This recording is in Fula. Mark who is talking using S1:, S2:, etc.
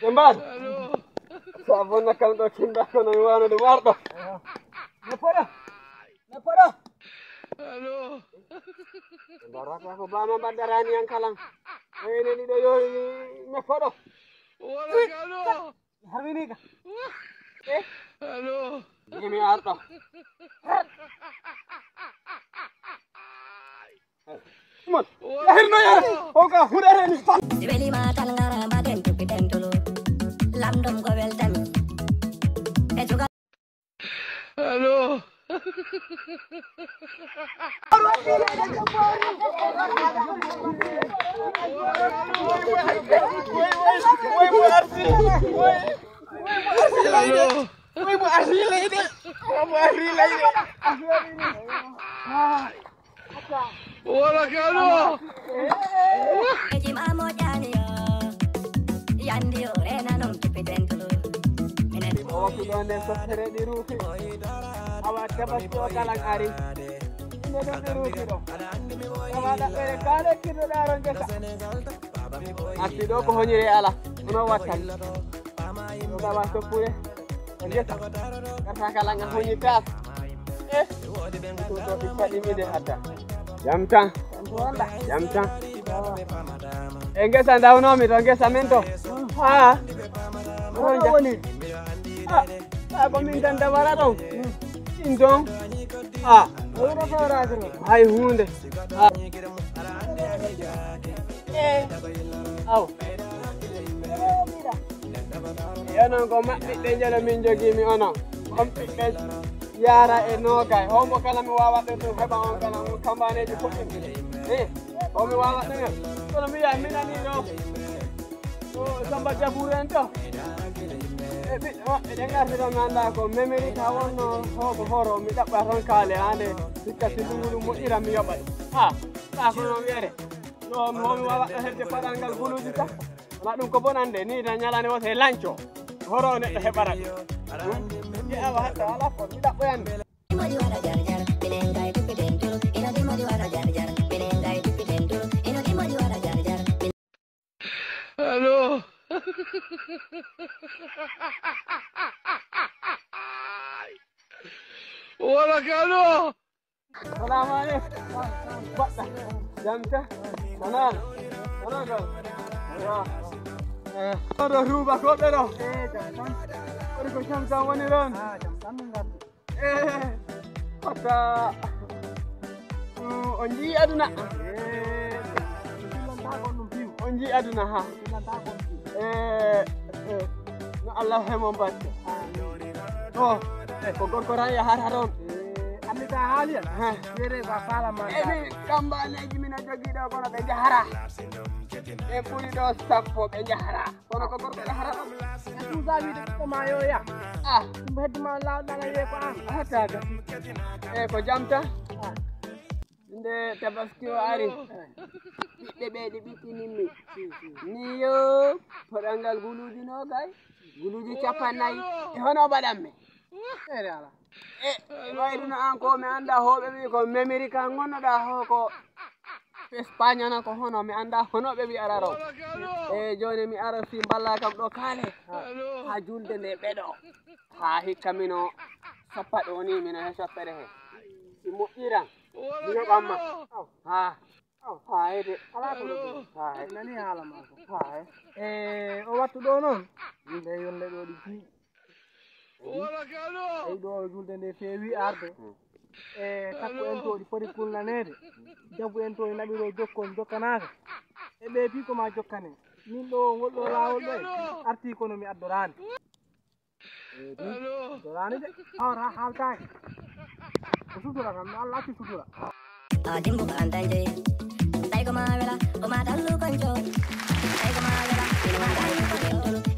S1: Jembat. Sabon nakal to cinta kono wano de warto. Nepora. Nepora.
S2: Halo.
S1: Barak aku bama bandarani yang kalang. Ini di doyo nepora.
S2: Wala kano.
S1: Harwini ka.
S2: Halo.
S1: Ini arto. Mat. Lahir na yar. Oka hudare ni.
S3: Dibeli matal ngara bagen tupiten tulu. Lamdom ko weltami. Ejuga.
S2: Halo. Wala kano.
S3: Ejimamo jani yo. Yandi orena nom tupiten tulu.
S1: Waktu donde sosere di ruki. Awak dapat to kalang ari. Ini do di ruki do. Awak da pere kale kido daron jesa. Ati do ko honyire ala. Ono watan. Da wato pure. Jesa. Karena kalang honyi tas. Itu do bisa dimide ada. Jamta. Jamta. Engesa ndao nomi to engesa mento. Woni. Aku minta tawara dong. Indong. Ora tawara dong. Ai hunde. Au. Ya non ko mabbe de jala min jogi mi ono. Kom be yara e no kay. Homo kala mi wawa de to heba on kala mo kambaneji fuddi. O mi wawa de. Kono mi ya minani do. O samba jaburen to. Dengar sudah nanda ko memory kawon no ko horo mi dabba ron kale ande sikka tidulu mo ira mi yoba ta ko no wiere no mo mi wawa hedde padangal guluji ta na dum ko bonande ni da nyalane wote lancho horo ne hebara ya awa hatta ala ko mi dabba yande
S3: Modi wara jar jar pinengai tupiten tulu. Ino di modi wara jar jar pinengai tupiten tulu. Ino di modi wara jar jar.
S2: Halo. Wala kano.
S1: Assalamualaikum. Bakta. Jamta. Manal. Manal ko. Ya. Ora ruba ko pero. Jamta. Ora ko jamta wani ron. Jamta ngat. Kata onji aduna. Onji aduna ha. No Allah hemon bat. Oh, ko gorkoran ya haron. Amita halia. Mere ba fala ma. Ebi kambane jimina jogi do kono be jahara. Puri do sappo be jahara. Kono ko gorko jahara. Tu zawi de ko mayo ya. Mbed ma la dala ye ko hata ga. Ko jamta. Inde tabaskio ari. Be de bitini mi. Niyo porangal guluji no kay. Guluji capanay. Hono badamme. Ala. Wayruna an ko mi anda hobe wi ko memory kan ngonoda ho ko Espanya na ko hono mi anda hono be wi araro. Joni mi ara fi balla kam do kale. Ha julde ne bedo. Ha hikamino sapado ni mina sapere he. Mo iran. Ni bamma. Ede ala ko do. Nani hala ma ko. O wattu do non. Yimbe yonde do di fi.
S2: Wala kano.
S1: Do julde ne fewi arde. Takko en to di fori kulnanede. Jabu en to nabiro jokkon jokkanaka. Be fi ko ma jokkane. Min do woldo lawol be. Arti kono mi addorani.
S2: Halo.
S1: Dorani de. Ora halta. Sutura kan Allah ci sutura.
S3: Jimbo kantanje. Tai ko ma vela, ko ma dalu konjo. Tai ko ma vela, ko ma dalu konjo.